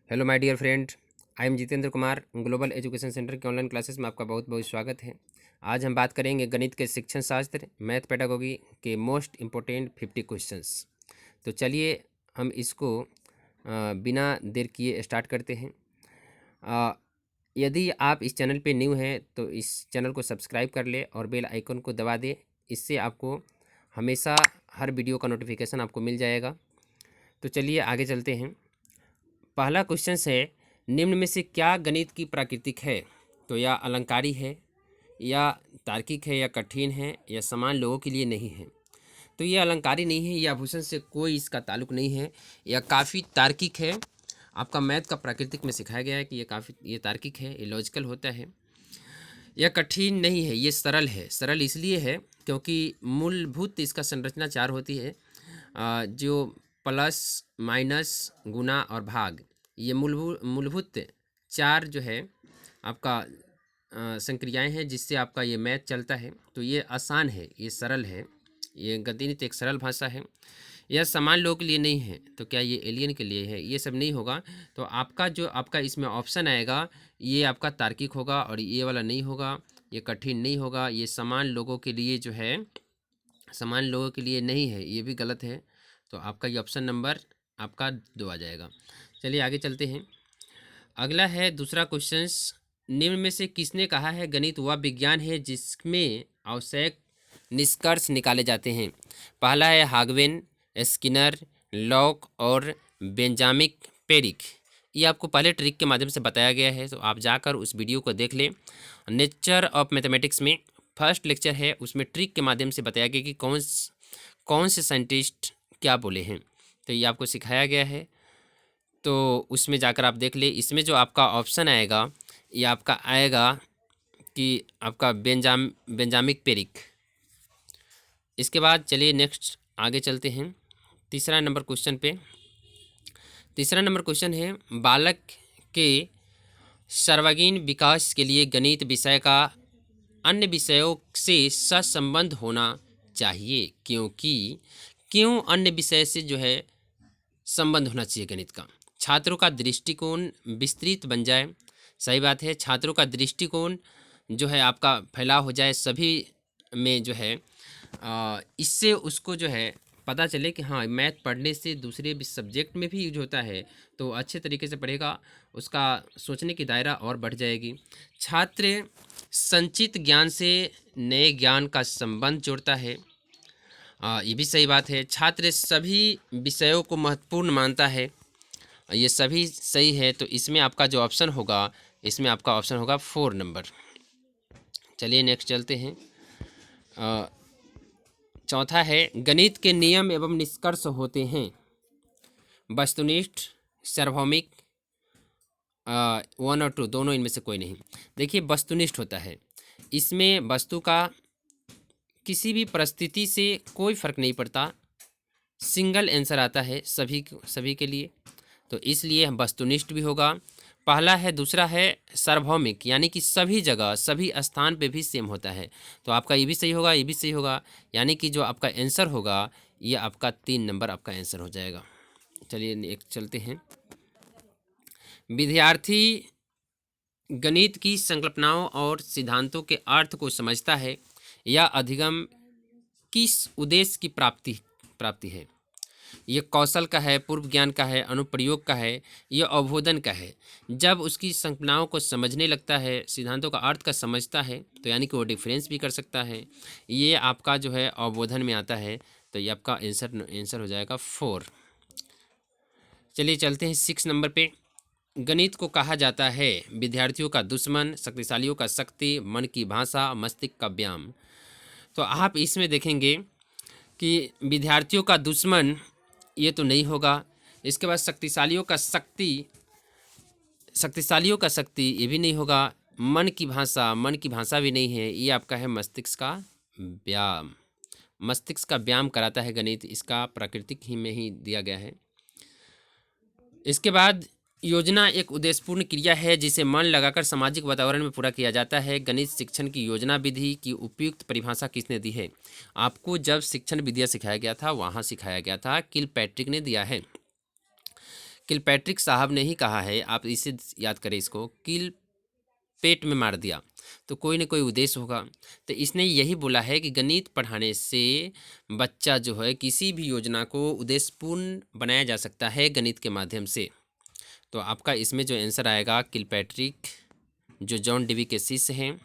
Hello my dear friend, I am Jitendra Kumar. Global education centre के online classes में आपका बहुत बहुत स्वागत है। आज हम बात करेंगे गणित के शिक्षण शास्त्र मैथ पेडागोगी के मोस्ट इम्पोर्टेंट 50 क्वेश्चंस। तो चलिए हम इसको बिना देर किए स्टार्ट करते हैं। अ, यदि आप इस चैनल पे न्यू हैं तो इस चैनल को सब्सक्राइब कर ले और बेल आइकन को दबा दे। इससे आपको हमेशा हर वीडियो का नोटिफिकेशन आपको मिल जाएगा। तो चलिए आगे चलते हैं। पहला क्वेश्चन है, निम्न में से क्या गणित की प्राकृतिक है? तो या अलंकारी है, या तार्किक है, या कठिन है, या समान लोगों के लिए नहीं है। तो ये अलंकारी नहीं है, या आभूषण से कोई इसका ताल्लुक नहीं है, या काफ़ी तार्किक है। आपका मैथ का प्राकृतिक में सिखाया गया है कि ये तार्किक है, ये लॉजिकल होता है। यह कठिन नहीं है, ये सरल है। सरल इसलिए है क्योंकि मूलभूत इसका संरचना चार होती है, जो प्लस माइनस गुना और भाग, ये मूलभूत चार जो है आपका संक्रियाएं हैं जिससे आपका ये मैथ चलता है। तो ये आसान है, ये सरल है, ये गणित एक सरल भाषा है। यह समान लोगों के लिए नहीं है, तो क्या ये एलियन के लिए है? ये सब नहीं होगा। तो आपका इसमें ऑप्शन आएगा, ये आपका तार्किक होगा और ये वाला नहीं होगा। ये कठिन नहीं होगा, ये समान लोगों के लिए जो है, समान लोगों के लिए नहीं है, ये भी गलत है। तो आपका ये ऑप्शन नंबर आपका 2 आ जाएगा। चलिए आगे चलते हैं। अगला है दूसरा क्वेश्चन, निम्न में से किसने कहा है गणित वह विज्ञान है जिसमें आवश्यक निष्कर्ष निकाले जाते हैं? पहला है हागवेन, स्किनर, लॉक और बेंजामिन पेरिक। ये आपको पहले ट्रिक के माध्यम से बताया गया है, तो आप जाकर उस वीडियो को देख लें। नेचर ऑफ मैथमेटिक्स में फर्स्ट लेक्चर है, उसमें ट्रिक के माध्यम से बताया गया कि कौन से साइंटिस्ट क्या बोले हैं, तो ये आपको सिखाया गया है। तो उसमें जाकर आप देख ले। इसमें जो आपका ऑप्शन आएगा, ये आपका आएगा कि आपका बेंजामिन पेरिक। इसके बाद चलिए नेक्स्ट आगे चलते हैं तीसरा नंबर क्वेश्चन पे। तीसरा नंबर क्वेश्चन है, बालक के सर्वांगीण विकास के लिए गणित विषय का अन्य विषयों से सहसंबंध होना चाहिए, क्यों अन्य विषय से जो है संबंध होना चाहिए गणित का? छात्रों का दृष्टिकोण विस्तृत बन जाए। सही बात है, छात्रों का दृष्टिकोण जो है आपका फैलाव हो जाए सभी में जो है, इससे उसको जो है पता चले कि हाँ, मैथ पढ़ने से दूसरे भी सब्जेक्ट में भी यूज होता है, तो अच्छे तरीके से पढ़ेगा, उसका सोचने की दायरा और बढ़ जाएगी। छात्र संचित ज्ञान से नए ज्ञान का संबंध जोड़ता है। ये भी सही बात है। छात्र सभी विषयों को महत्वपूर्ण मानता है। ये सभी सही है। तो इसमें आपका जो ऑप्शन होगा, इसमें आपका ऑप्शन होगा 4 नंबर। चलिए नेक्स्ट चलते हैं। चौथा है, गणित के नियम एवं निष्कर्ष होते हैं वस्तुनिष्ठ, सार्वभौमिक, 1 और 2 दोनों, इनमें से कोई नहीं। देखिए वस्तुनिष्ठ होता है, इसमें वस्तु का किसी भी परिस्थिति से कोई फर्क नहीं पड़ता, सिंगल आंसर आता है सभी के लिए, तो इसलिए वस्तुनिष्ठ भी होगा। पहला है। दूसरा है सार्वभौमिक, यानी कि सभी जगह सभी स्थान पे भी सेम होता है, तो आपका ये भी सही होगा, ये भी सही होगा, यानी कि जो आपका आंसर होगा ये आपका 3 नंबर आपका आंसर हो जाएगा। चलिए नेक्स्ट चलते हैं। विद्यार्थी गणित की संकल्पनाओं और सिद्धांतों के अर्थ को समझता है, या अधिगम किस उद्देश्य की प्राप्ति है? ये कौशल का है, पूर्व ज्ञान का है, अनुप्रयोग का है, ये अवबोधन का है। जब उसकी संकल्पनाओं को समझने लगता है, सिद्धांतों का अर्थ का समझता है, तो यानी कि वो डिफरेंस भी कर सकता है, ये आपका जो है अवबोधन में आता है। तो ये आपका आंसर हो जाएगा 4। चलिए चलते हैं 6 नंबर पे। गणित को कहा जाता है विद्यार्थियों का दुश्मन, शक्तिशालियों का शक्ति, मन की भाषा, मस्तिष्क का व्यायाम। तो आप इसमें देखेंगे कि विद्यार्थियों का दुश्मन ये तो नहीं होगा। इसके बाद शक्तिशालियों का शक्ति ये भी नहीं होगा। मन की भाषा भी नहीं है। ये आपका है मस्तिष्क का व्यायाम। मस्तिष्क का व्यायाम कराता है गणित, इसका प्राकृतिक ही में ही दिया गया है। इसके बाद योजना एक उद्देश्यपूर्ण क्रिया है जिसे मन लगाकर सामाजिक वातावरण में पूरा किया जाता है। गणित शिक्षण की योजना विधि की उपयुक्त परिभाषा किसने दी है? आपको जब शिक्षण विद्या सिखाया गया था वहाँ सिखाया गया था, किलपैट्रिक ने दिया है। किलपैट्रिक साहब ने ही कहा है, आप इसे याद करें इसको, किल पेट में मार दिया, तो कोई ना कोई उद्देश्य होगा। तो इसने यही बोला है कि गणित पढ़ाने से बच्चा जो है किसी भी योजना को उद्देश्यपूर्ण बनाया जा सकता है गणित के माध्यम से। तो आपका इसमें जो आंसर आएगा किलपैट्रिक, जो जॉन डीवी के शिष्य हैं।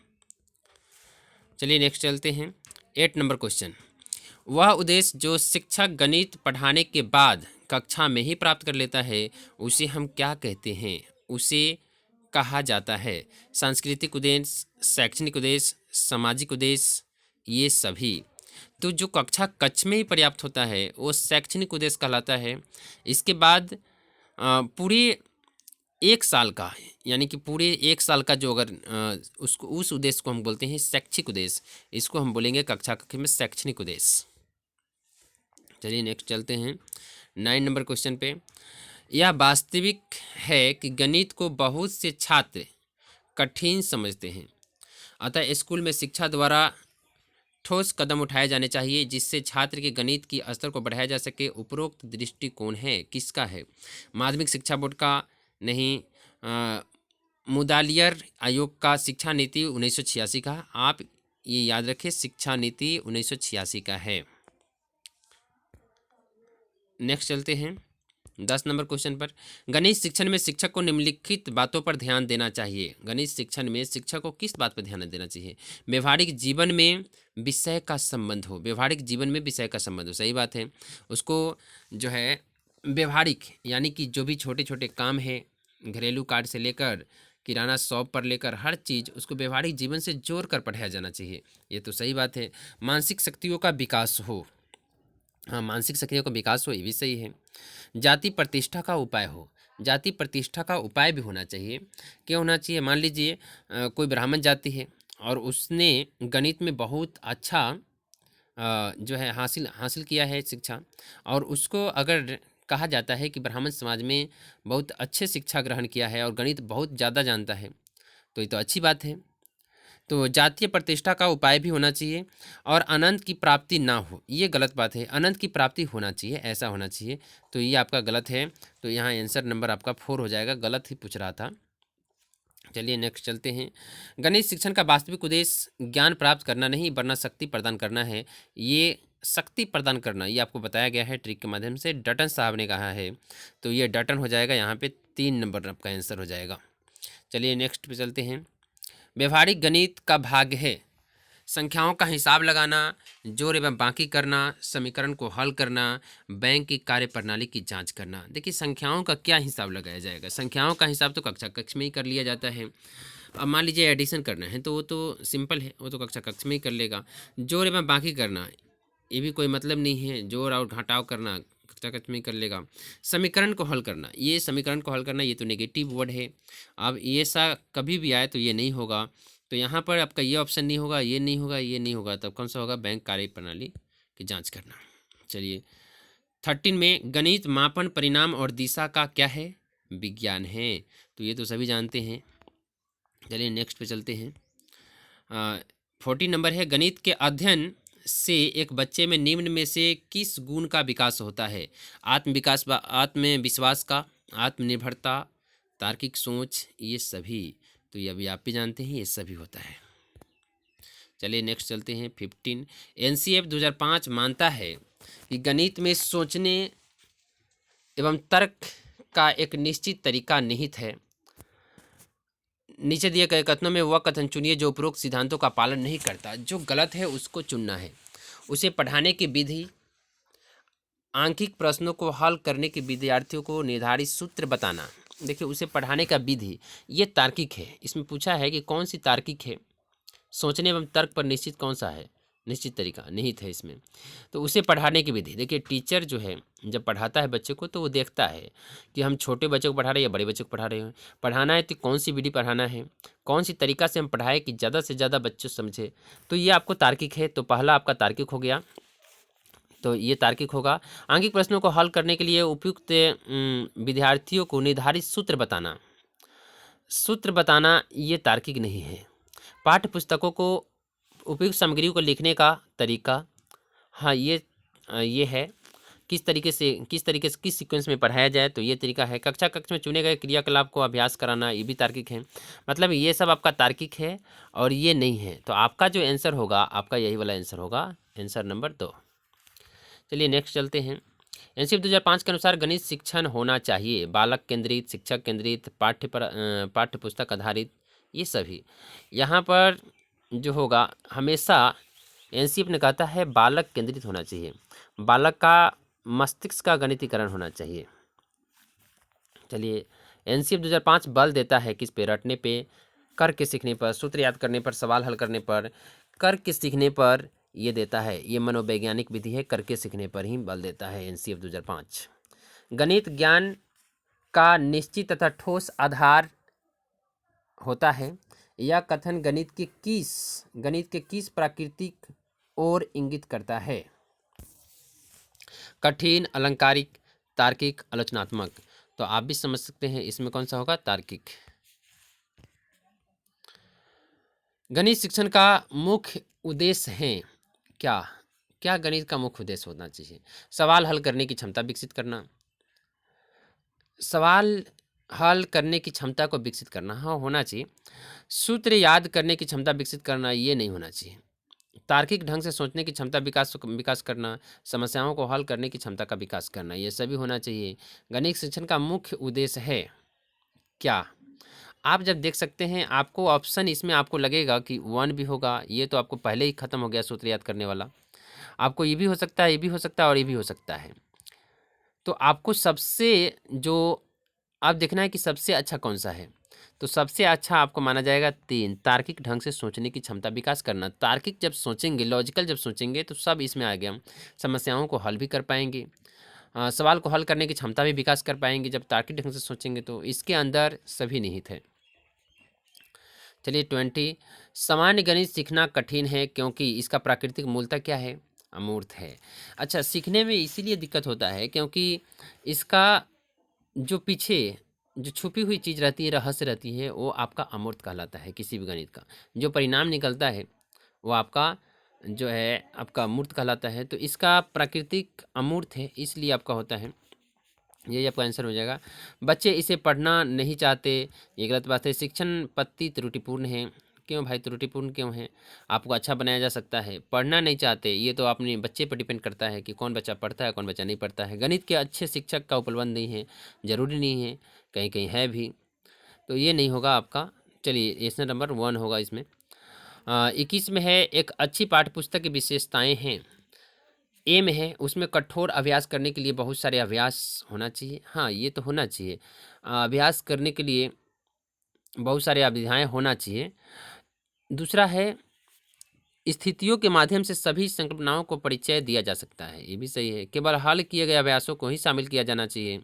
चलिए नेक्स्ट चलते हैं। 8 नंबर क्वेश्चन, वह उद्देश्य जो शिक्षक गणित पढ़ाने के बाद कक्षा में ही प्राप्त कर लेता है उसे हम क्या कहते हैं? उसे कहा जाता है सांस्कृतिक उद्देश्य, शैक्षणिक उद्देश्य, सामाजिक उद्देश्य, ये सभी। तो जो कक्षा कक्ष में ही पर्याप्त होता है वो शैक्षणिक उद्देश्य कहलाता है। इसके बाद पूरे 1 साल का, यानी कि पूरे 1 साल का जो अगर उसको उस उद्देश्य को हम बोलते हैं शैक्षिक उद्देश्य, इसको हम बोलेंगे कक्षा कक्ष में शैक्षणिक उद्देश्य। चलिए नेक्स्ट चलते हैं 9 नंबर क्वेश्चन पे। यह वास्तविक है कि गणित को बहुत से छात्र कठिन समझते हैं, अतः स्कूल में शिक्षा द्वारा ठोस कदम उठाए जाने चाहिए जिससे छात्र के गणित की स्तर को बढ़ाया जा सके। उपरोक्त दृष्टिकोण है किसका है? माध्यमिक शिक्षा बोर्ड का? नहीं। मुदालियर आयोग का? शिक्षा नीति 1986 का? आप ये याद रखें, शिक्षा नीति 1986 का है। नेक्स्ट चलते हैं 10 नंबर क्वेश्चन पर। गणित शिक्षण में शिक्षक को निम्नलिखित बातों पर ध्यान देना चाहिए। गणित शिक्षण में शिक्षक को किस बात पर ध्यान देना चाहिए? व्यवहारिक जीवन में विषय का संबंध हो, व्यवहारिक जीवन में विषय का संबंध हो, सही बात है। उसको जो है व्यवहारिक, यानी कि जो भी छोटे छोटे काम है, घरेलू कार्य से लेकर किराना शॉप पर लेकर हर चीज़ उसको व्यवहारिक जीवन से जोड़ कर पढ़ाया जाना चाहिए, ये तो सही बात है। मानसिक शक्तियों का विकास हो, हाँ मानसिक शक्तियों का विकास हो, ये भी सही है। जाति प्रतिष्ठा का उपाय हो, जाति प्रतिष्ठा का उपाय भी होना चाहिए। क्या होना चाहिए? मान लीजिए कोई ब्राह्मण जाति है और उसने गणित में बहुत अच्छा जो है हासिल किया है शिक्षा, और उसको अगर कहा जाता है कि ब्राह्मण समाज में बहुत अच्छे शिक्षा ग्रहण किया है और गणित बहुत ज़्यादा जानता है, तो ये तो अच्छी बात है। तो जातीय प्रतिष्ठा का उपाय भी होना चाहिए और अनंत की प्राप्ति ना हो, ये गलत बात है। अनंत की प्राप्ति होना चाहिए, ऐसा होना चाहिए, तो ये आपका गलत है। तो यहाँ आंसर नंबर आपका 4 हो जाएगा, गलत ही पूछ रहा था। चलिए नेक्स्ट चलते हैं। गणित शिक्षण का वास्तविक उद्देश्य ज्ञान प्राप्त करना नहीं वरना शक्ति प्रदान करना है। ये शक्ति प्रदान करना ये आपको बताया गया है ट्रिक के माध्यम से, डटन साहब ने कहा है, तो ये डटन हो जाएगा, यहाँ पे 3 नंबर आपका आंसर हो जाएगा। चलिए नेक्स्ट पे चलते हैं। व्यवहारिक गणित का भाग है संख्याओं का हिसाब लगाना, जोड़ एवं बाकी करना, समीकरण को हल करना, बैंक की कार्यप्रणाली की जांच करना। देखिए संख्याओं का क्या हिसाब लगाया जाएगा? संख्याओं का हिसाब तो कक्षा कक्ष में ही कर लिया जाता है। अब मान लीजिए एडिशन करना है तो वो तो सिंपल है, वो तो कक्षा कक्ष में ही कर लेगा। जोड़ एवं बाकी करना, ये भी कोई मतलब नहीं है, जोड़ और घटाव करना कक्षा कक्ष में ही कर लेगा। समीकरण को हल करना, ये समीकरण को हल करना ये तो नेगेटिव वर्ड है, अब ये सा कभी भी आए तो ये नहीं होगा, तो यहाँ पर आपका ये ऑप्शन नहीं होगा, ये नहीं होगा, ये नहीं होगा, तब कौन सा होगा? बैंक कार्यप्रणाली की जांच करना। चलिए 13 में गणित मापन, परिणाम और दिशा का क्या है? विज्ञान है, तो ये तो सभी जानते हैं। चलिए नेक्स्ट पे चलते हैं। 14 नंबर है, गणित के अध्ययन से एक बच्चे में निम्न में से किस गुण का विकास होता है? आत्मविश्वास का, आत्मनिर्भरता, तार्किक सोच, ये सभी। तो ये अभी आप भी जानते हैं, ये सभी होता है। चलिए नेक्स्ट चलते हैं 15। एनसीएफ 2005 मानता है कि गणित में सोचने एवं तर्क का एक निश्चित तरीका निहित है। नीचे दिए गए कथनों में वह कथन चुनिए जो उपरोक्त सिद्धांतों का पालन नहीं करता। जो गलत है उसको चुनना है। उसे पढ़ाने की विधि, आंकिक प्रश्नों को हल करने के विद्यार्थियों को निर्धारित सूत्र बताना। देखिए उसे पढ़ाने का विधि ये तार्किक है, इसमें पूछा है कि कौन सी तार्किक है, सोचने एवं तर्क पर निश्चित कौन सा है, निश्चित तरीका निहित है इसमें। तो उसे पढ़ाने की विधि, देखिए टीचर जो है जब पढ़ाता है बच्चे को तो वो देखता है कि हम छोटे बच्चे को पढ़ा रहे हैं या बड़े बच्चे को पढ़ा रहे हैं। पढ़ाना है तो कौन सी विधि पढ़ाना है, कौन सी तरीका से हम पढ़ाएं कि ज़्यादा से ज़्यादा बच्चे समझे, तो ये आपको तार्किक है। तो पहला आपका तार्किक हो गया, तो ये तार्किक होगा। आंकिक प्रश्नों को हल करने के लिए उपयुक्त विद्यार्थियों को निर्धारित सूत्र बताना, सूत्र बताना ये तार्किक नहीं है। पाठ्य पुस्तकों को उपयुक्त सामग्री को लिखने का तरीका, हाँ ये है किस सीक्वेंस में पढ़ाया जाए, तो ये तरीका है। कक्ष में चुने गए क्रियाकलाप को अभ्यास कराना, ये भी तार्किक है। मतलब ये सब आपका तार्किक है और ये नहीं है, तो आपका जो आंसर होगा आपका यही वाला आंसर होगा, आंसर नंबर 2। चलिए नेक्स्ट चलते हैं। एनसीईआरटी 2005 के अनुसार गणित शिक्षण होना चाहिए बालक केंद्रित, शिक्षक केंद्रित, पाठ्य पुस्तक आधारित, ये सभी यहाँ पर जो होगा हमेशा एनसीईआरटी ने कहता है बालक केंद्रित होना चाहिए, बालक का मस्तिष्क का गणितीकरण होना चाहिए। चलिए एनसीईआरटी 2005 बल देता है किस पे, रटने पे, करके सीखने पर, सूत्र याद करने पर, सवाल हल करने पर, करके सीखने पर ये देता है। ये मनोवैज्ञानिक विधि है, करके सीखने पर ही बल देता है एनसीईआरटी 2005। गणित ज्ञान का निश्चित तथा ठोस आधार होता है। यह कथन गणित के किस प्राकृतिक ओर इंगित करता है? कठिन, अलंकारिक, तार्किक, आलोचनात्मक। तो आप भी समझ सकते हैं इसमें कौन सा होगा, तार्किक। गणित शिक्षण का मुख्य उद्देश्य है क्या? क्या गणित का मुख्य उद्देश्य होना चाहिए? सवाल हल करने की क्षमता विकसित करना, सवाल हल करने की क्षमता को विकसित करना, हाँ होना चाहिए। सूत्र याद करने की क्षमता विकसित करना, ये नहीं होना चाहिए। तार्किक ढंग से सोचने की क्षमता विकास करना, समस्याओं को हल करने की क्षमता का विकास करना, ये सभी होना चाहिए। गणित शिक्षण का मुख्य उद्देश्य है क्या? आप जब देख सकते हैं आपको ऑप्शन इसमें आपको लगेगा कि 1 भी होगा, ये तो आपको पहले ही खत्म हो गया सूत्र याद करने वाला। आपको ये भी हो सकता है, ये भी हो सकता है और ये भी हो सकता है। तो आपको सबसे जो आप देखना है कि सबसे अच्छा कौन सा है, तो सबसे अच्छा आपको माना जाएगा 3, तार्किक ढंग से सोचने की क्षमता विकास करना। तार्किक जब सोचेंगे, लॉजिकल जब सोचेंगे तो सब इसमें आ गया। समस्याओं को हल भी कर पाएंगे, सवाल को हल करने की क्षमता भी विकास कर पाएंगे जब तार्किक ढंग से सोचेंगे, तो इसके अंदर सभी निहित है। चलिए 20, सामान्य गणित सीखना कठिन है क्योंकि इसका प्राकृतिक मूलतः क्या है, अमूर्त है। अच्छा, सीखने में इसीलिए दिक्कत होता है क्योंकि इसका जो पीछे जो छुपी हुई चीज़ रहती है, रहस्य रहती है, वो आपका अमूर्त कहलाता है। किसी भी गणित का जो परिणाम निकलता है वो आपका जो है आपका मूर्त कहलाता है। तो इसका प्राकृतिक अमूर्त है, इसलिए आपका होता है, यही आपका आंसर हो जाएगा। बच्चे इसे पढ़ना नहीं चाहते, ये गलत बात है। शिक्षण पद्धति त्रुटिपूर्ण है, क्यों भाई त्रुटिपूर्ण क्यों है? आपको अच्छा बनाया जा सकता है। पढ़ना नहीं चाहते, ये तो अपने बच्चे पर डिपेंड करता है कि कौन बच्चा पढ़ता है, कौन बच्चा नहीं पढ़ता है। गणित के अच्छे शिक्षक का उपलब्ध नहीं है, ज़रूरी नहीं है, कहीं कहीं है भी, तो ये नहीं होगा आपका। चलिए आंसर नंबर 1 होगा इसमें। 21 में है, एक अच्छी पाठ्यपुस्तक की विशेषताएँ हैं। ए में है उसमें कठोर अभ्यास करने के लिए बहुत सारे अभ्यास होना चाहिए, हाँ ये तो होना चाहिए। अभ्यास करने के लिए बहुत सारे अध्याय होना चाहिए। दूसरा है, स्थितियों के माध्यम से सभी संकल्पनाओं को परिचय दिया जा सकता है, ये भी सही है। केवल हल किए गए अभ्यासों को ही शामिल किया जाना चाहिए।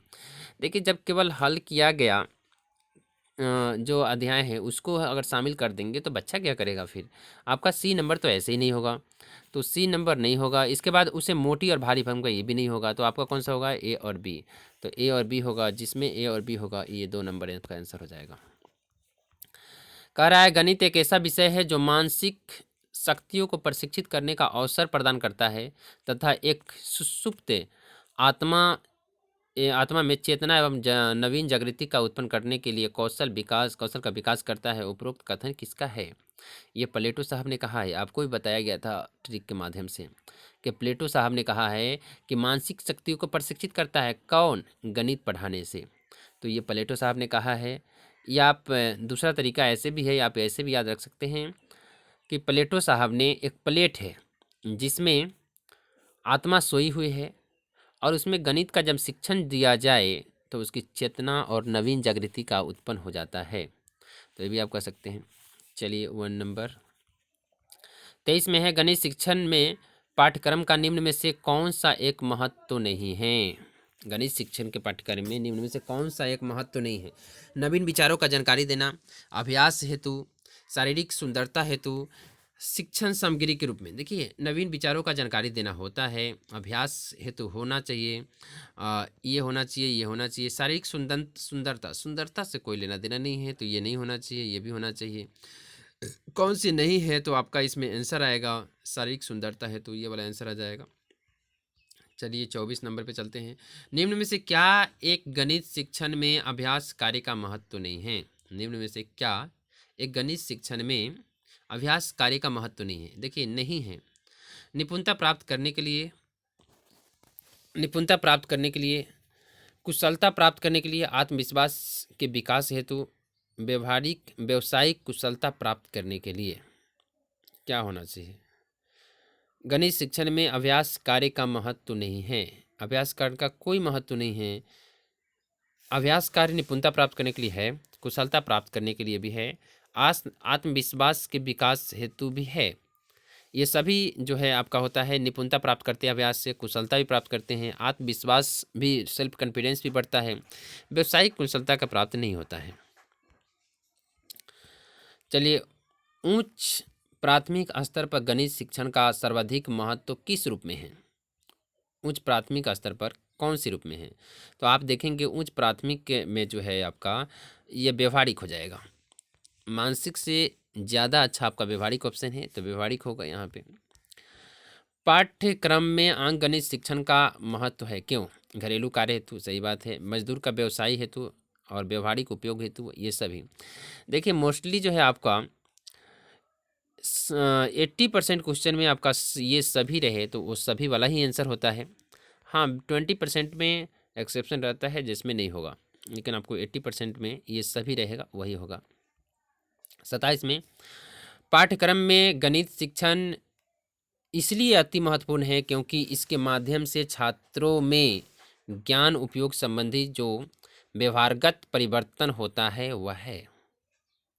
देखिए जब केवल हल किया गया जो अध्याय है उसको अगर शामिल कर देंगे तो बच्चा क्या करेगा फिर? आपका सी नंबर तो ऐसे ही नहीं होगा, तो सी नंबर नहीं होगा। इसके बाद उसे मोटी और भारी भरम का ये भी नहीं होगा, तो आपका कौन सा होगा, ए और बी। तो ए और बी होगा, जिसमें ए और बी होगा, ये 2 नंबर इसका आंसर हो जाएगा। कह रहा है गणित एक ऐसा विषय है जो मानसिक शक्तियों को प्रशिक्षित करने का अवसर प्रदान करता है तथा एक सुषुप्त आत्मा में चेतना एवं नवीन जागृति का उत्पन्न करने के लिए कौशल का विकास करता है। उपरोक्त कथन किसका है? ये प्लेटो साहब ने कहा है, आपको भी बताया गया था ट्रिक के माध्यम से कि प्लेटो साहब ने कहा है कि मानसिक शक्तियों को प्रशिक्षित करता है, कौन? गणित पढ़ाने से। तो ये प्लेटो साहब ने कहा है। या आप दूसरा तरीका ऐसे भी है, आप ऐसे भी याद रख सकते हैं कि प्लेटो साहब ने एक प्लेट है जिसमें आत्मा सोई हुई है और उसमें गणित का जब शिक्षण दिया जाए तो उसकी चेतना और नवीन जागृति का उत्पन्न हो जाता है। तो ये भी आप कह सकते हैं। चलिए 1 नंबर 23 में है, गणित शिक्षण में पाठ्यक्रम का निम्न में से कौन सा एक महत्व नहीं है? गणित शिक्षण के पाठ्यक्रम में निम्न में से कौन सा एक महत्व नहीं है? नवीन विचारों का जानकारी देना, अभ्यास हेतु, शारीरिक सुंदरता हेतु, शिक्षण सामग्री के रूप में। देखिए नवीन विचारों का जानकारी देना होता है, अभ्यास हेतु होना चाहिए, ये होना चाहिए, ये होना चाहिए। शारीरिक सुंदरता से कोई लेना देना नहीं है, तो ये नहीं होना चाहिए, ये भी होना चाहिए। कौन सी नहीं है तो आपका इसमें आंसर आएगा शारीरिक सुंदरता है, तो ये वाला आंसर आ जाएगा। चलिए 24 नंबर पे चलते हैं। निम्न में से क्या एक गणित शिक्षण में अभ्यास कार्य का महत्व नहीं है? निम्न में से क्या एक गणित शिक्षण में अभ्यास कार्य का महत्व नहीं है? देखिए नहीं है। निपुणता प्राप्त करने के लिए, निपुणता प्राप्त करने के लिए, कुशलता प्राप्त करने के लिए, आत्मविश्वास के विकास हेतु, व्यवहारिक व्यवसायिक कुशलता प्राप्त करने के लिए क्या होना चाहिए? गणित शिक्षण में अभ्यास कार्य का महत्व नहीं है। अभ्यास कार्य का कोई महत्व नहीं है। अभ्यास कार्य निपुणता प्राप्त करने के लिए है, कुशलता प्राप्त करने के लिए भी है, आत्मविश्वास के विकास हेतु भी है। ये सभी जो है आपका होता है, निपुणता प्राप्त करते हैं अभ्यास से, कुशलता भी प्राप्त करते हैं, आत्मविश्वास भी, सेल्फ कॉन्फिडेंस भी बढ़ता है, व्यवसायिक कुशलता का प्राप्त नहीं होता है। चलिए, उच्च प्राथमिक स्तर पर गणित शिक्षण का सर्वाधिक महत्व किस रूप में है? उच्च प्राथमिक स्तर पर कौन सी रूप में है? तो आप देखेंगे उच्च प्राथमिक में जो है आपका ये व्यवहारिक हो जाएगा। मानसिक से ज़्यादा अच्छा आपका व्यवहारिक ऑप्शन है, तो व्यवहारिक होगा यहाँ पे। पाठ्यक्रम में अंक गणित शिक्षण का महत्व है, क्यों? घरेलू कार्य हेतु, सही बात है, मजदूर का व्यवसायी हेतु और व्यवहारिक उपयोग हेतु, ये सभी। देखिए मोस्टली जो है आपका 80% क्वेश्चन में आपका ये सभी रहे तो वो सभी वाला ही आंसर होता है। हाँ 20% में एक्सेप्शन रहता है जिसमें नहीं होगा, लेकिन आपको 80% में ये सभी रहेगा, वही होगा। 27 में, पाठ्यक्रम में गणित शिक्षण इसलिए अति महत्वपूर्ण है क्योंकि इसके माध्यम से छात्रों में ज्ञान उपयोग संबंधी जो व्यवहारगत परिवर्तन होता है वह है।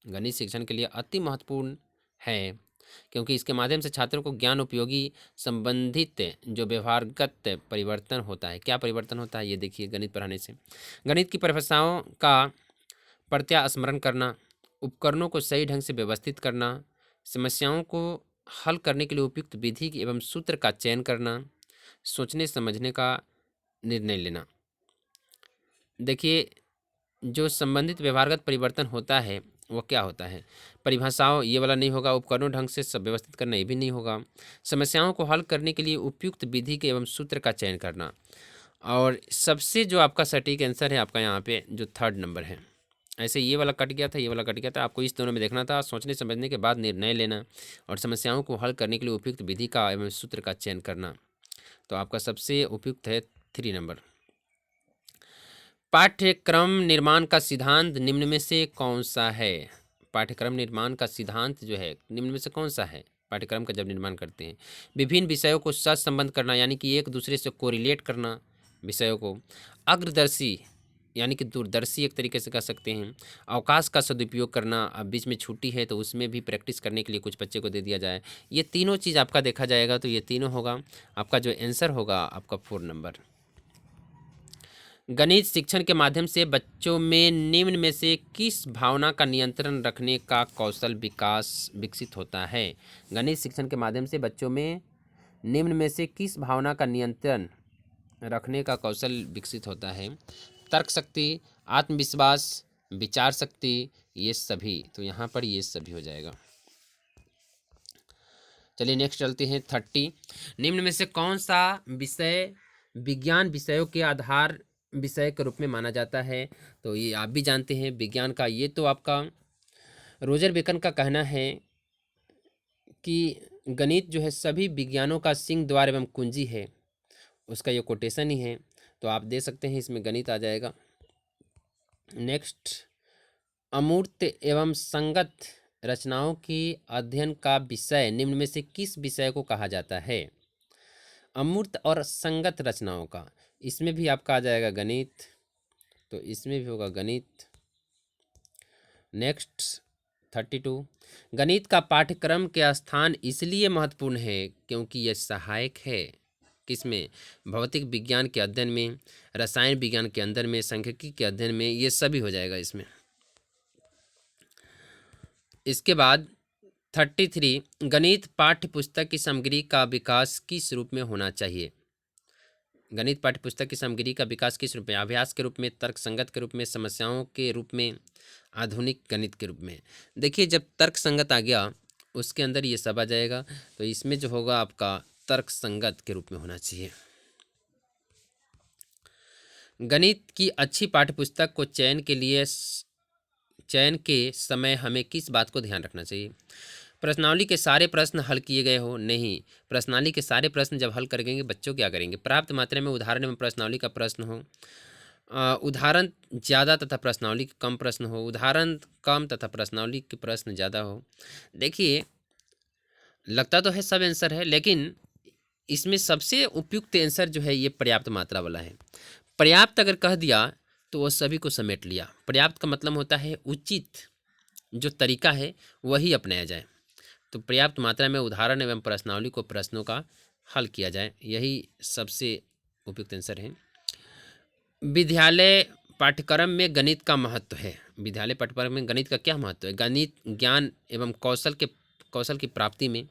गणित शिक्षण के लिए अति महत्वपूर्ण है क्योंकि इसके माध्यम से छात्रों को ज्ञान उपयोगी संबंधित जो व्यवहारगत परिवर्तन होता है। क्या परिवर्तन होता है ये देखिए गणित पढ़ाने से। गणित की परिभाषाओं का प्रत्यास्मरण करना, उपकरणों को सही ढंग से व्यवस्थित करना, समस्याओं को हल करने के लिए उपयुक्त विधि एवं सूत्र का चयन करना, सोचने समझने का निर्णय लेना। देखिए जो संबंधित व्यवहारगत परिवर्तन होता है वो क्या होता है? परिभाषाओं ये वाला नहीं होगा, उपकरणों ढंग से सब व्यवस्थित करना ये भी नहीं होगा, समस्याओं को हल करने के लिए उपयुक्त विधि के एवं सूत्र का चयन करना, और सबसे जो आपका सटीक आंसर है आपका यहाँ पे जो 3rd नंबर है। ऐसे ये वाला कट गया था, ये वाला कट गया था, आपको इस दोनों में देखना था, सोचने समझने के बाद निर्णय लेना और समस्याओं को हल करने के लिए उपयुक्त विधि का एवं सूत्र का चयन करना। तो आपका सबसे उपयुक्त है 3 नंबर। पाठ्यक्रम निर्माण का सिद्धांत निम्न में से कौन सा है? पाठ्यक्रम निर्माण का सिद्धांत जो है निम्न में से कौन सा है? पाठ्यक्रम का जब निर्माण करते हैं, विभिन्न विषयों को सहसंबंध करना यानी कि एक दूसरे से कोरिलेट करना विषयों को, अग्रदर्शी यानी कि दूरदर्शी एक तरीके से कह सकते हैं, अवकाश का सदुपयोग करना, अब बीच में छुट्टी है तो उसमें भी प्रैक्टिस करने के लिए कुछ बच्चे को दे दिया जाए, ये तीनों चीज़ आपका देखा जाएगा तो ये तीनों होगा आपका जो आंसर होगा आपका 4 नंबर। गणित शिक्षण के माध्यम से बच्चों में निम्न में से किस भावना का नियंत्रण रखने का कौशल विकास विकसित होता है? गणित शिक्षण के माध्यम से बच्चों में निम्न में से किस भावना का नियंत्रण रखने का कौशल विकसित होता है? तर्क शक्ति, आत्मविश्वास, विचार शक्ति, ये सभी। तो यहाँ पर ये सभी हो जाएगा। चलिए नेक्स्ट चलते हैं 30। निम्न में से कौन सा विषय विज्ञान विषयों के आधार विषय के रूप में माना जाता है? तो ये आप भी जानते हैं विज्ञान का, ये तो आपका रोजर बेकन का कहना है कि गणित जो है सभी विज्ञानों का सिंह द्वार एवं कुंजी है, उसका ये कोटेशन ही है, तो आप दे सकते हैं इसमें गणित आ जाएगा। नेक्स्ट, अमूर्त एवं संगत रचनाओं के अध्ययन का विषय निम्न में से किस विषय को कहा जाता है? अमूर्त और संगत रचनाओं का, इसमें भी आपका आ जाएगा गणित, तो इसमें भी होगा गणित। नेक्स्ट 32, गणित का पाठ्यक्रम के स्थान इसलिए महत्वपूर्ण है क्योंकि यह सहायक है किसमें? भौतिक विज्ञान के अध्ययन में, रसायन विज्ञान के अंदर में, सांख्यिकी के अध्ययन में, ये सभी हो जाएगा इसमें। इसके बाद 33, गणित पाठ्य पुस्तक की सामग्री का विकास किस रूप में होना चाहिए? गणित पाठ्य पुस्तक की सामग्री का विकास किस रूप में? अभ्यास के रूप में, तर्क संगत के रूप में, समस्याओं के रूप में, आधुनिक गणित के रूप में। देखिए जब तर्क संगत आ गया उसके अंदर ये सब आ जाएगा, तो इसमें जो होगा आपका तर्क संगत के रूप में होना चाहिए। गणित की अच्छी पाठ्यपुस्तक को चयन के समय हमें किस बात को ध्यान रखना चाहिए? प्रश्नावली के सारे प्रश्न हल किए गए हो? नहीं। प्रश्नावली के सारे प्रश्न जब हल करेंगे बच्चों क्या करेंगे? पर्याप्त मात्रा में उदाहरण एवं प्रश्नावली का प्रश्न हो, उदाहरण ज़्यादा तथा प्रश्नावली के कम प्रश्न हो, उदाहरण कम तथा प्रश्नावली के प्रश्न ज़्यादा हो। देखिए, लगता तो है सब आंसर है, लेकिन इसमें सबसे उपयुक्त आंसर जो है ये पर्याप्त मात्रा वाला है। पर्याप्त अगर कह दिया तो वो सभी को समेट लिया। पर्याप्त का मतलब होता है उचित जो तरीका है वही अपनाया जाए। तो पर्याप्त मात्रा में उदाहरण एवं प्रश्नावली को प्रश्नों का हल किया जाए, यही सबसे उपयुक्त आंसर है। विद्यालय पाठ्यक्रम में गणित का महत्व है। विद्यालय पाठ्यक्रम में गणित का क्या महत्व है? गणित ज्ञान एवं कौशल की प्राप्ति में,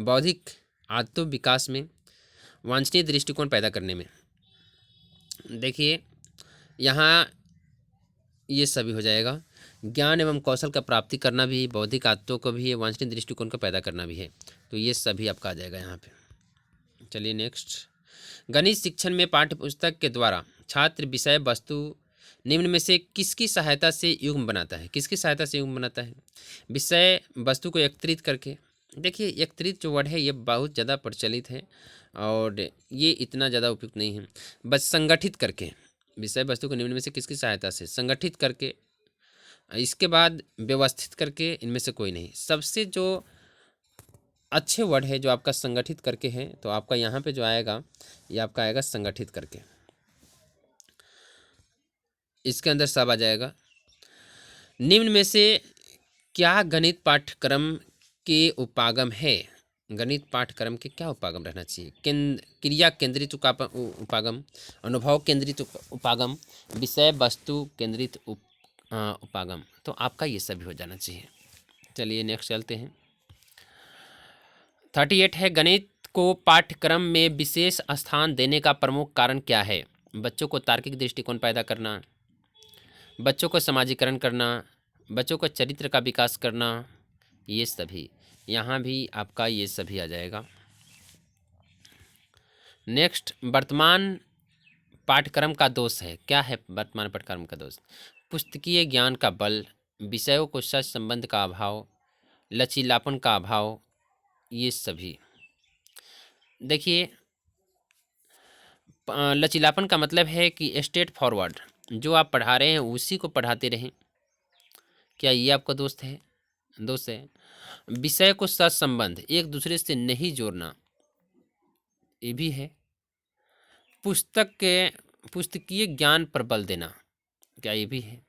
बौद्धिक आत्म विकास में, वांछनीय दृष्टिकोण पैदा करने में। देखिए, यहाँ ये सभी हो जाएगा। ज्ञान एवं कौशल का प्राप्ति करना भी, बौद्धिक आदतों को भी है, वांछनीय दृष्टिकोण का पैदा करना भी है। तो ये सभी आपका आ जाएगा यहाँ पे। चलिए नेक्स्ट। गणित शिक्षण में पाठ्यपुस्तक के द्वारा छात्र विषय वस्तु निम्न में से किसकी सहायता से युग्म बनाता है? किसकी सहायता से युग्म बनाता है? विषय वस्तु को एकत्रित करके। देखिए, एकत्रित जो वर्ड है ये बहुत ज़्यादा प्रचलित है और ये इतना ज़्यादा उपयुक्त नहीं है। बस संगठित करके, विषय वस्तु को निम्न में से किसकी सहायता से? संगठित करके। इसके बाद व्यवस्थित करके, इनमें से कोई नहीं। सबसे जो अच्छे वर्ड है जो आपका संगठित करके है, तो आपका यहाँ पे जो आएगा ये आपका आएगा संगठित करके। इसके अंदर सब आ जाएगा। निम्न में से क्या गणित पाठ्यक्रम के उपागम है? गणित पाठ्यक्रम के क्या उपागम रहना चाहिए? क्रिया केंद्रित उपागम, अनुभव केंद्रित उपागम, विषय वस्तु केंद्रित उपागम। तो आपका ये सभी हो जाना चाहिए। चलिए नेक्स्ट चलते हैं। 38 है, गणित को पाठ्यक्रम में विशेष स्थान देने का प्रमुख कारण क्या है? बच्चों को तार्किक दृष्टिकोण पैदा करना, बच्चों को समाजीकरण करना, बच्चों को चरित्र का विकास करना, ये सभी। यहाँ भी आपका ये सभी आ जाएगा। नेक्स्ट, वर्तमान पाठ्यक्रम का दोष है। क्या है वर्तमान पाठ्यक्रम का दोष? पुस्तकीय ज्ञान का बल, विषयों को सच संबंध का अभाव, लचीलापन का अभाव, ये सभी। देखिए, लचीलापन का मतलब है कि स्ट्रेट फॉरवर्ड, जो आप पढ़ा रहे हैं उसी को पढ़ाते रहें। क्या ये आपका दोस्त है? दोस्त है। विषय को सच संबंध, एक दूसरे से नहीं जोड़ना, ये भी है। पुस्तकीय ज्ञान पर बल देना, क्या ये भी है?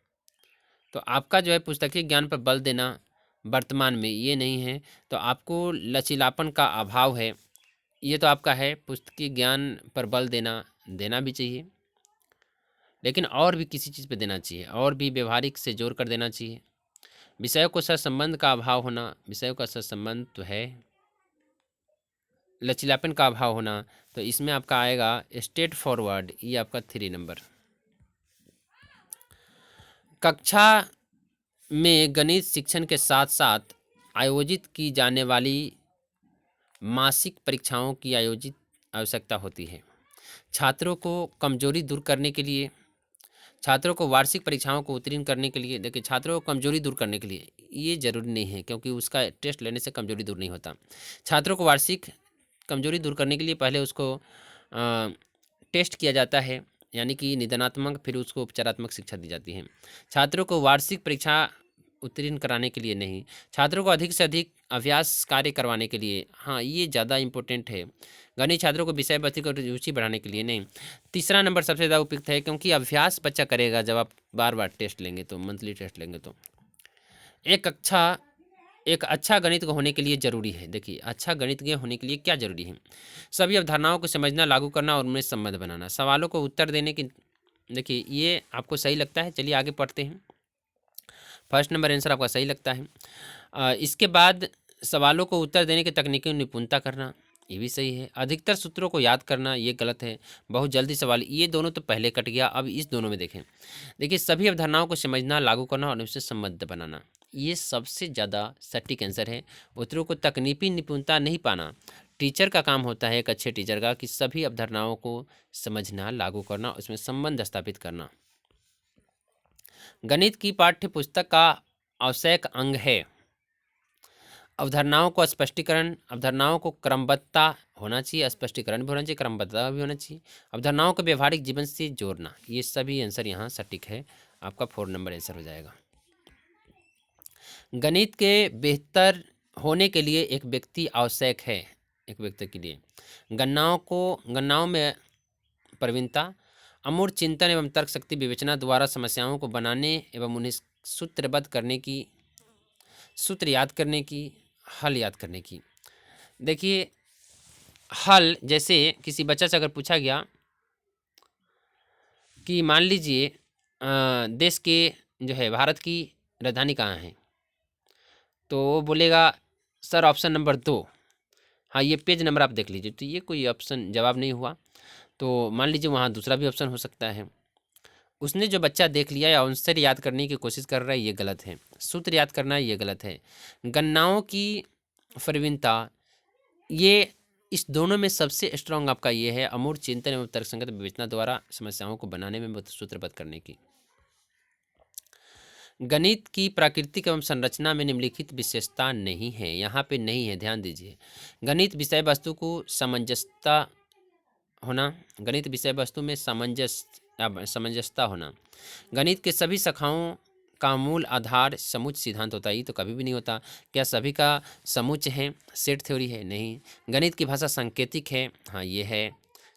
तो आपका जो है पुस्तकीय ज्ञान पर बल देना वर्तमान में ये नहीं है। तो आपको लचीलापन का अभाव है, ये तो आपका है। पुस्तकीय ज्ञान पर बल देना भी चाहिए, लेकिन और भी किसी चीज़ पे देना चाहिए, और भी व्यवहारिक से जोड़ कर देना चाहिए। विषयों को सहसंबंध का अभाव होना, विषयों का सहसंबंध तो है। लचीलापन का अभाव होना, तो इसमें आपका आएगा स्ट्रेट फॉरवर्ड, ये आपका 3 नंबर। कक्षा में गणित शिक्षण के साथ साथ आयोजित की जाने वाली मासिक परीक्षाओं की आवश्यकता होती है। छात्रों को कमजोरी दूर करने के लिए, छात्रों को वार्षिक परीक्षाओं को उत्तीर्ण करने के लिए, देखिए छात्रों को कमजोरी दूर करने के लिए ये जरूरी नहीं है, क्योंकि उसका टेस्ट लेने से कमजोरी दूर नहीं होता। छात्रों को वार्षिक कमजोरी दूर करने के लिए पहले उसको टेस्ट किया जाता है, यानी कि निदानात्मक, फिर उसको उपचारात्मक शिक्षा दी जाती है। छात्रों को वार्षिक परीक्षा उत्तीर्ण कराने के लिए नहीं, छात्रों को अधिक से अधिक अभ्यास कार्य करवाने के लिए। हाँ, ये ज़्यादा इम्पोर्टेंट है। गणित छात्रों को विषय वस्तु को रुचि बढ़ाने के लिए नहीं। तीसरा नंबर सबसे ज़्यादा उपयुक्त है, क्योंकि अभ्यास बच्चा करेगा जब आप बार बार टेस्ट लेंगे, तो मंथली टेस्ट लेंगे। तो एक अच्छा गणित होने के लिए ज़रूरी है। देखिए, अच्छा गणितज्ञ होने के लिए क्या ज़रूरी है? सभी अवधारणाओं को समझना, लागू करना और उनमें संबंध बनाना, सवालों को उत्तर देने की। देखिए, ये आपको सही लगता है? चलिए आगे पढ़ते हैं। फर्स्ट नंबर आंसर आपका सही लगता है। इसके बाद सवालों को उत्तर देने की तकनीकी निपुणता करना, ये भी सही है। अधिकतर सूत्रों को याद करना, ये गलत है। बहुत जल्दी सवाल, ये दोनों तो पहले कट गया। अब इस दोनों में देखें। देखिए, सभी अवधारणाओं को समझना, लागू करना और उनसे संबंध बनाना, ये सबसे ज़्यादा सटीक आंसर है। उत्तरों को तकनीकी निपुणता नहीं पाना, टीचर का काम होता है, एक अच्छे टीचर का, कि सभी अवधारणाओं को समझना, लागू करना, उसमें संबंध स्थापित करना। गणित की पाठ्य पुस्तक का आवश्यक अंग है अवधारणाओं को स्पष्टीकरण, अवधारणाओं को क्रमबद्धता होना चाहिए, स्पष्टीकरण भी होना चाहिए, क्रमबद्धता भी होना चाहिए, अवधारणाओं को व्यवहारिक जीवन से जोड़ना। ये सभी आंसर यहाँ सटीक है, आपका 4 नंबर आंसर हो जाएगा। गणित के बेहतर होने के लिए एक व्यक्ति आवश्यक है, एक व्यक्ति के लिए गणनाओं में प्रवीणता, अमूर्त चिंतन एवं तर्क शक्ति, विवेचना द्वारा समस्याओं को बनाने एवं उन्हें सूत्रबद्ध करने की, सूत्र याद करने की, हल याद करने की। देखिए, हल जैसे किसी बच्चा से अगर पूछा गया कि मान लीजिए देश के जो है भारत की राजधानी कहाँ है, तो वो बोलेगा सर ऑप्शन नंबर 2। हाँ, ये पेज नंबर आप देख लीजिए, तो ये कोई ऑप्शन जवाब नहीं हुआ। तो मान लीजिए वहाँ दूसरा भी ऑप्शन हो सकता है। उसने जो बच्चा देख लिया या आंसर याद करने की कोशिश कर रहा है, ये गलत है। सूत्र याद करना ये गलत है। गणनाओं की प्रवीणता, ये इस दोनों में सबसे स्ट्रांग आपका ये है, अमूर्त चिंतन एवं तर्कसंगत विवेचना द्वारा समस्याओं को बनाने में सूत्रबद्ध करने की। गणित की प्राकृतिक एवं संरचना में निम्नलिखित विशेषता नहीं है, यहाँ पे नहीं है, ध्यान दीजिए। गणित विषय वस्तु को सामंजस्यता होना, गणित विषय वस्तु में सामंजस्यता होना। गणित के सभी शाखाओं का मूल आधार समुच्चय सिद्धांत होता है, ये तो कभी भी नहीं होता। क्या सभी का समुच्चय है, सेट थ्योरी है? नहीं। गणित की भाषा सांकेतिक है, हाँ ये है,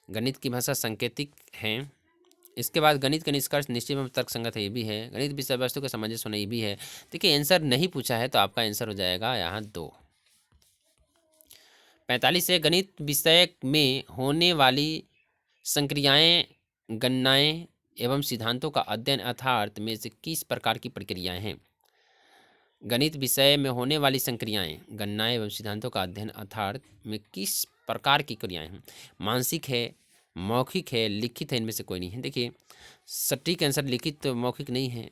गणित की भाषा सांकेतिक है। इसके बाद गणित का निष्कर्ष निश्चय एवं तर्कसंगत है, ये भी है। गणित विषय वस्तु का सामंजस्य होना, ये भी है। देखिए आंसर नहीं पूछा है तो आपका आंसर हो जाएगा यहाँ 2। 45 है, गणित विषय में होने वाली संक्रियाएं, गणनाएं एवं सिद्धांतों का अध्ययन अर्थात में से किस प्रकार की प्रक्रियाएं हैं? गणित विषय में होने वाली संक्रियाएं, गणनाएं एवं सिद्धांतों का अध्ययन अर्थात में किस प्रकार की क्रियाएं हैं? मानसिक है, मौखिक है, लिखित है? इनमें से कोई नहीं है। देखिए सटीक आंसर लिखित तो मौखिक नहीं है,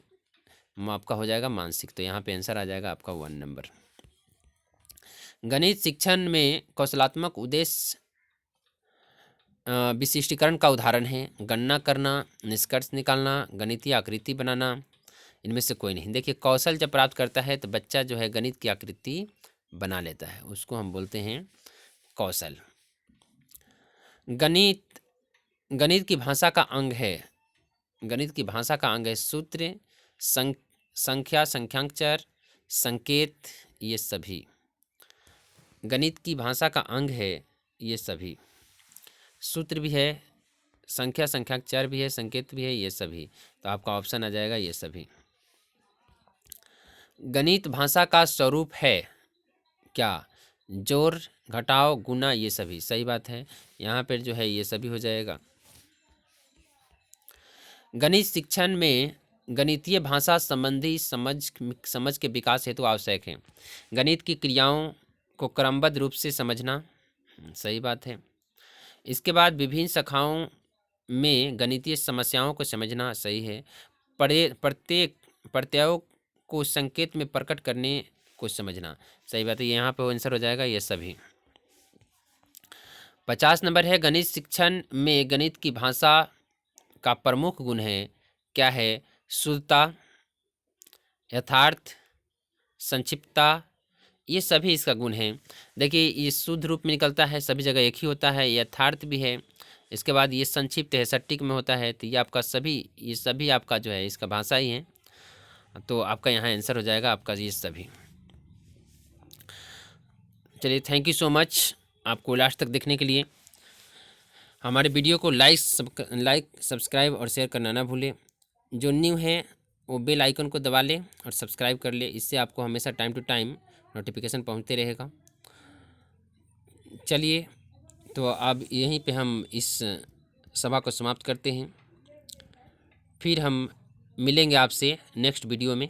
आपका हो जाएगा मानसिक। तो यहाँ पे आंसर आ जाएगा आपका 1 नंबर। गणित शिक्षण में कौशलात्मक उद्देश्य विशिष्टीकरण का उदाहरण है गणना करना, निष्कर्ष निकालना, गणितीय आकृति बनाना। इनमें से कोई नहीं। देखिए कौशल जब प्राप्त करता है तो बच्चा जो है गणित की आकृति बना लेता है, उसको हम बोलते हैं कौशल। गणित की भाषा का अंग है, गणित की भाषा का अंग है सूत्र, संख्या, संख्यांकचर, संकेत, ये सभी गणित की भाषा का अंग है। ये सभी सूत्र भी है, संख्या, संख्यांकचर भी है, संकेत भी है, ये सभी। तो आपका ऑप्शन आ जाएगा ये सभी। गणित भाषा का स्वरूप है क्या? जोड़, घटाव, गुना, ये सभी। सही बात है, यहाँ पर जो है ये सभी हो जाएगा। गणित शिक्षण में गणितीय भाषा संबंधी समझ के विकास हेतु आवश्यक है। गणित की क्रियाओं को क्रमबद्ध रूप से समझना, सही बात है। इसके बाद विभिन्न शाखाओं में गणितीय समस्याओं को समझना, सही है। प्रत्येक प्रत्ययों को संकेत में प्रकट करने को समझना, सही बात है। यहाँ पे आंसर हो जाएगा ये सभी। 50 नंबर है, गणित शिक्षण में गणित की भाषा का प्रमुख गुण है, क्या है? शुद्धता, यथार्थ, संक्षिप्तता, ये सभी इसका गुण है। देखिए ये शुद्ध रूप में निकलता है, सभी जगह एक ही होता है, यथार्थ भी है। इसके बाद ये संक्षिप्त है, सटीक में होता है। तो ये आपका सभी, ये सभी आपका जो है इसका भाषा ही है। तो आपका यहाँ आंसर हो जाएगा आपका ये सभी। चलिए थैंक यू सो मच आपको लास्ट तक देखने के लिए। हमारे वीडियो को लाइक, सब्सक्राइब और शेयर करना ना भूलें। जो न्यू है वो बेल आइकन को दबा ले और सब्सक्राइब कर ले, इससे आपको हमेशा टाइम टू टाइम नोटिफिकेशन पहुंचते रहेगा। चलिए तो अब यहीं पे हम इस सभा को समाप्त करते हैं, फिर हम मिलेंगे आपसे नेक्स्ट वीडियो में।